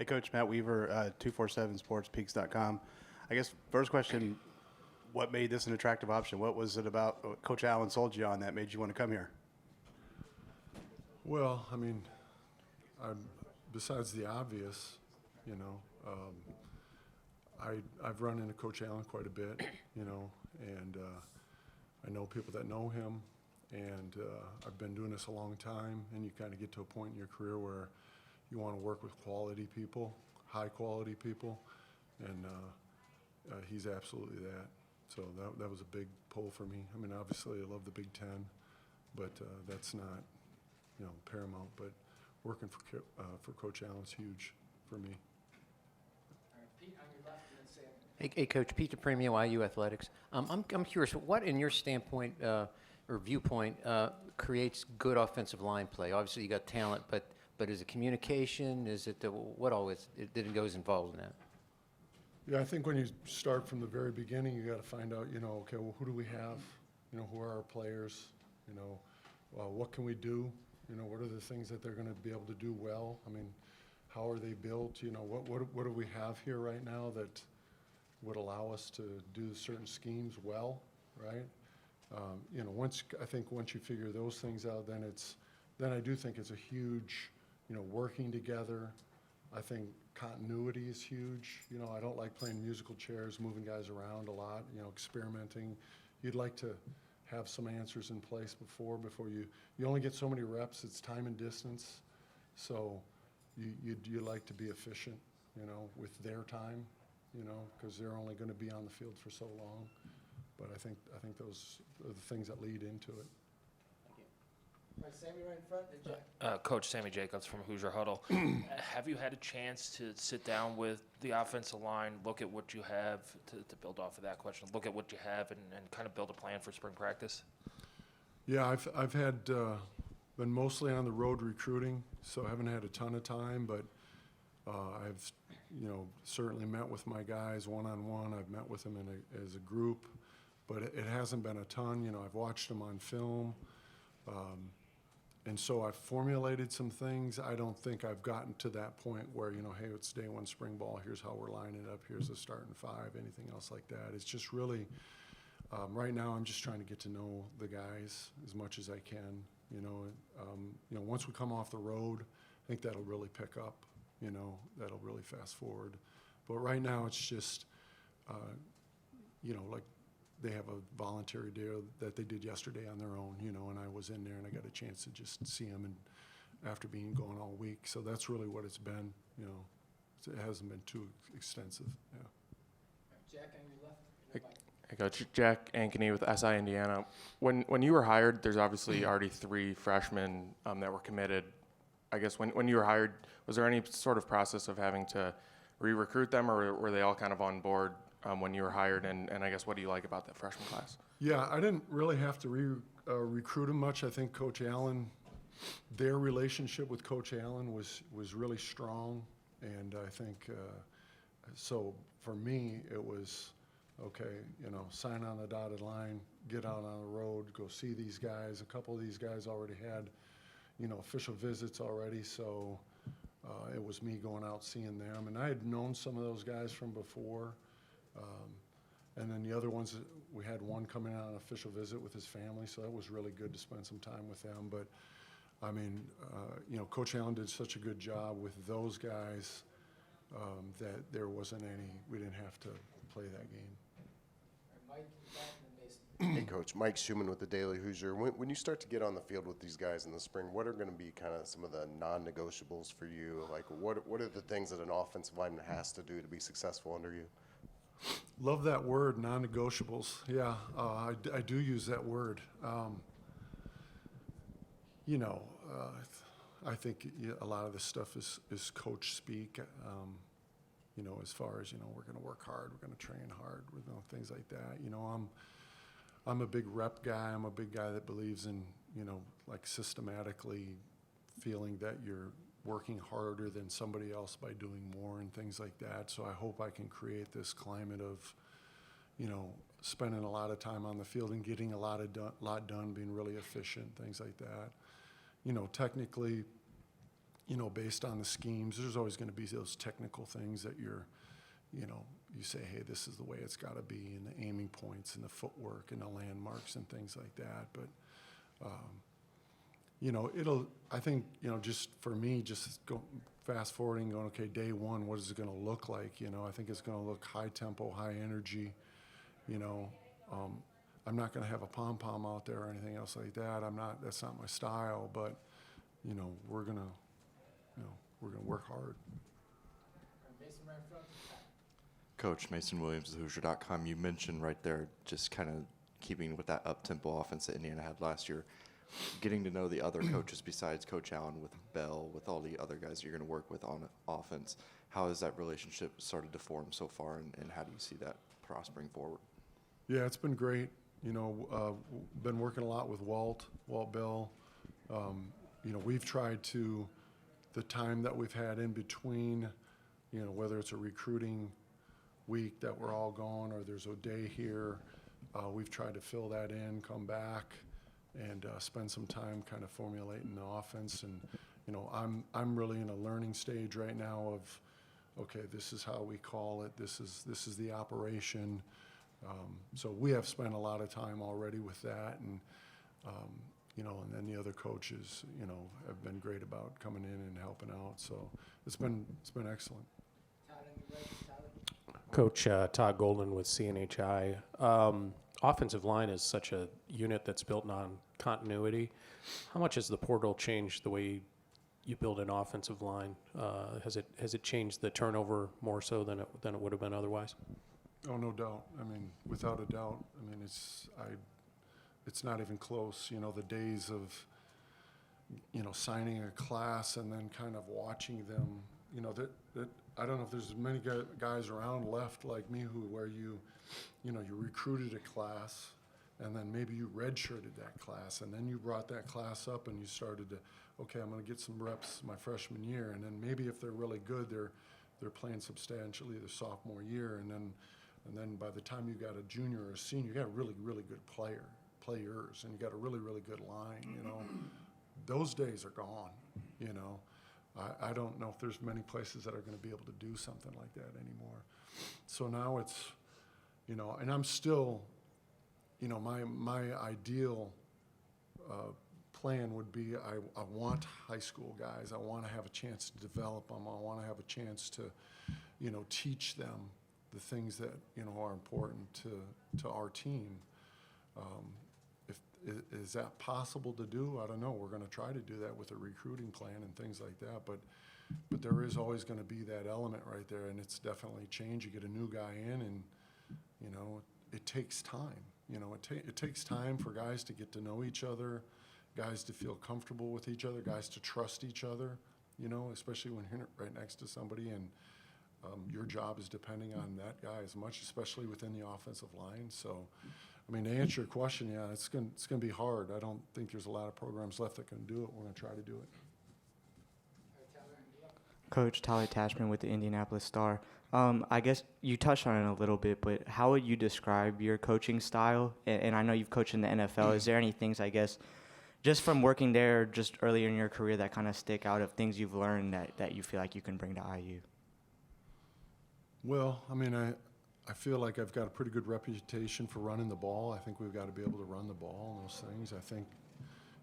Hey, Coach Matt Weaver, 247sportspeaks.com. I guess first question, what made this an attractive option? What was it about what Coach Allen sold you on that made you want to come here? Well, I mean, besides the obvious, you know, I've run into Coach Allen quite a bit, you know, and I know people that know him, and I've been doing this a long time, and you kind of get to a point in your career where you want to work with quality people, high quality people, and he's absolutely that. So that was a big pull for me. I mean, obviously I love the Big Ten, but that's not, you know, paramount. But working for Coach Allen's huge for me. All right, Pete, on your left, and then Sam. Hey, Coach, Pete DePremio, IU Athletics. I'm curious, what in your standpoint or viewpoint creates good offensive line play? Obviously, you got talent, but is it communication? Is it what always goes involved in that? Yeah, I think when you start from the very beginning, you got to find out, you know, okay, well, who do we have? You know, who are our players? You know, what can we do? You know, what are the things that they're going to be able to do well? I mean, how are they built? You know, what do we have here right now that would allow us to do certain schemes well, right? You know, I think once you figure those things out, then I do think it's a huge, you know, working together. I think continuity is huge. You know, I don't like playing musical chairs, moving guys around a lot, you know, experimenting. You'd like to have some answers in place before you only get so many reps. It's time and distance. So you like to be efficient, you know, with their time, you know, because they're only going to be on the field for so long. But I think those are the things that lead into it. All right, Sammy right in front, then Jack. Coach Sammy Jacobs from Hoosier Huddle. Have you had a chance to sit down with the offensive line, look at what you have, to build off of that question, look at what you have and kind of build a plan for spring practice? Yeah, I've had been mostly on the road recruiting, so I haven't had a ton of time, but I've, you know, certainly met with my guys one-on-one. I've met with them as a group, but it hasn't been a ton. You know, I've watched them on film. And so I've formulated some things. I don't think I've gotten to that point where, you know, hey, it's day one spring ball, here's how we're lining up, here's the starting five, anything else like that. It's just really, right now I'm just trying to get to know the guys as much as I can, you know. Once we come off the road, I think that'll really pick up, you know, that'll really fast forward. But right now it's just, you know, like, they have a voluntary day that they did yesterday on their own, you know, and I was in there and I got a chance to just see them and after being gone all week. So that's really what it's been, you know. It hasn't been too extensive, yeah. All right, Jack, on your left. Hey, Coach. Jack Ankeny with SI Indiana. When you were hired, there's obviously already 3 freshmen that were committed. I guess when you were hired, was there any sort of process of having to re-recruit them, or were they all kind of on board when you were hired, and I guess what do you like about that freshman class? Yeah, I didn't really have to recruit them much. I think Coach Allen, their relationship with Coach Allen was really strong, and I think so for me it was okay, you know, sign on the dotted line, get out on the road, go see these guys. A couple of these guys already had, you know, official visits already, so it was me going out seeing them, and I had known some of those guys from before. And then the other ones, we had one coming out on an official visit with his family, so that was really good to spend some time with them. But, I mean, you know, Coach Allen did such a good job with those guys that there wasn't we didn't have to play that game. All right, Mike, in the back, and then Mason. Hey, Coach. Mike Schumann with the Daily Hoosier. When you start to get on the field with these guys in the spring, what are going to be kind of some of the non-negotiables for you? Like, what are the things that an offensive lineman has to do to be successful under you? Love that word, non-negotiables. Yeah, I do use that word. You know, I think a lot of this stuff is coach speak. You know, as far as, you know, we're going to work hard, we're going to train hard, you know, things like that. You know, I'm a big rep guy. I'm a big guy that believes in, you know, like systematically feeling that you're working harder than somebody else by doing more and things like that. So I hope I can create this climate of, you know, spending a lot of time on the field and getting a lot done, being really efficient, things like that. You know, technically, based on the schemes, there's always going to be those technical things that you say, hey, this is the way it's got to be, and the aiming points and the footwork and the landmarks and things like that. But, I think, just for me, just go fast forwarding, going, okay, day one, what is it going to look like? I think it's going to look high tempo, high energy. I'm not going to have a pom-pom out there or anything else like that. That's not my style, but, we're going to work hard. Mason right in front. Coach Mason Williams, Hoosier.com. You mentioned right there just kind of keeping with that up-tempo offense that Indiana had last year, getting to know the other coaches besides Coach Allen, with Bell, with all the other guys you're going to work with on offense. How has that relationship started to form so far, and how do you see that prospering forward? Yeah, it's been great. Been working a lot with Walt Bell. We've tried to, the time that we've had in between, whether it's a recruiting week that we're all gone or there's a day here, we've tried to fill that in, come back, and spend some time kind of formulating the offense. And, I'm really in a learning stage right now of, okay, this is how we call it. This is the operation. So we have spent a lot of time already with that, and and then the other coaches, have been great about coming in and helping out. So it's been excellent. Todd on your right, Tyler. Coach Todd Golden with CNHI. Offensive line is such a unit that's built on continuity. How much has the portal changed the way you build an offensive line? Has it changed the turnover more so than it would have been otherwise? Oh, no doubt. Without a doubt. It's not even close. The days of, signing a class and then kind of watching them. That I don't know if there's many guys around left like me where you recruited a class, and then maybe you redshirted that class, and then you brought that class up and you started to, okay, I'm going to get some reps my freshman year, and then maybe if they're really good, they're playing substantially their sophomore year, and then by the time you got a junior or a senior, you got a really, really good players, and you got a really, really good line. Those days are gone. I don't know if there's many places that are going to be able to do something like that anymore. So now it's, and I'm still, my ideal plan would be I want high school guys. I want to have a chance to develop them. I want to have a chance to, teach them the things that, are important to our team. Is that possible to do? I don't know. We're going to try to do that with a recruiting plan and things like that. But there is always going to be that element right there, and it's definitely changed. You get a new guy in, and it takes time. It takes time for guys to get to know each other, guys to feel comfortable with each other, guys to trust each other. Especially when you're right next to somebody, and your job is depending on that guy as much, especially within the offensive line. So. To answer your question, yeah, it's going to be hard. I don't think there's a lot of programs left that can do it. We're going to try to do it. Coach Tyler Tashman with the Indianapolis Star. I guess you touched on it a little bit, but how would you describe your coaching style? And I know you've coached in the NFL. Is there any things, I guess, just from working there just earlier in your career that kind of stick out of things you've learned that you feel like you can bring to IU? Well, I feel like I've got a pretty good reputation for running the ball. I think we've got to be able to run the ball and those things. I think,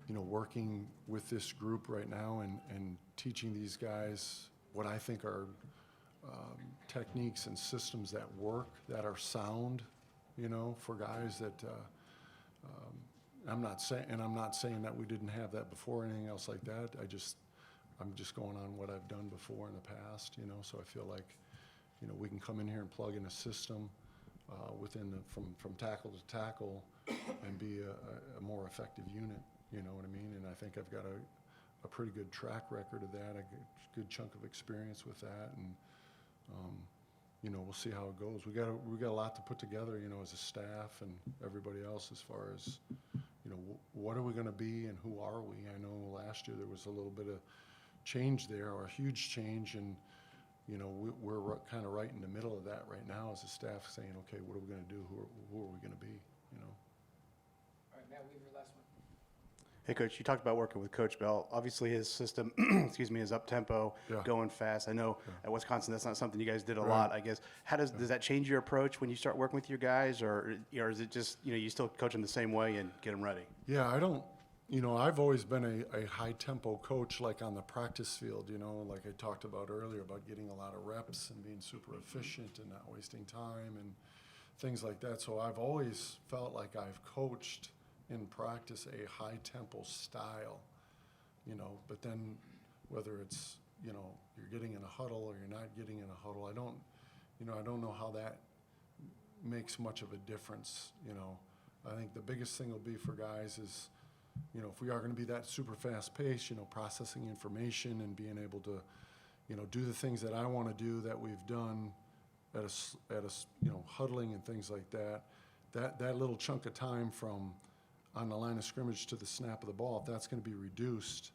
working with this group right now and teaching these guys what I think are techniques and systems that work, that are sound, for guys that I'm not saying that we didn't have that before or anything else like that. I'm just going on what I've done before in the past, so I feel like we can come in here and plug in a system from tackle to tackle and be a more effective unit, you know what I mean? And I think I've got a pretty good track record of that, a good chunk of experience with that, and we'll see how it goes. We got a lot to put together, as a staff and everybody else, as far as what are we going to be and who are we? I know last year there was a little bit of change there, or a huge change, and we're kind of right in the middle of that right now as a staff, saying, okay, what are we going to do? Who are we going to be? All right, Matt Weaver, last one. Hey, Coach, you talked about working with Coach Bell. Obviously, his system, excuse me, is up-tempo, Yeah. going fast. I know at Wisconsin that's not something you guys did a Right. lot, I guess. How does that change your approach when you start working with your guys, or is it just, you still coach them the same way and get them ready? Yeah, I don't, I've always been a high-tempo coach, like on the practice field, like I talked about earlier, about getting a lot of reps and being super efficient and not wasting time and things like that. So I've always felt like I've coached in practice a high-tempo style, but then whether it's, you're getting in a huddle or you're not getting in a huddle, I don't know how that makes much of a difference, I think the biggest thing will be for guys is, if we are going to be that super fast pace, processing information and being able to, do the things that I want to do that we've done at a huddling and things like that, that little chunk of time from on the line of scrimmage to the snap of the ball, if that's going to be reduced,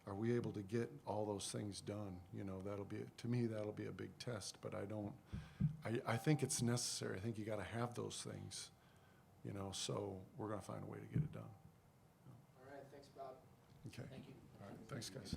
are we able to get all those things done? That'll be, to me, that'll be a big test, but I think it's necessary. I think you got to have those things, so we're going to find a way to get it done. All right, thanks, Bob. Okay. Thank you. All right. Thanks, guys.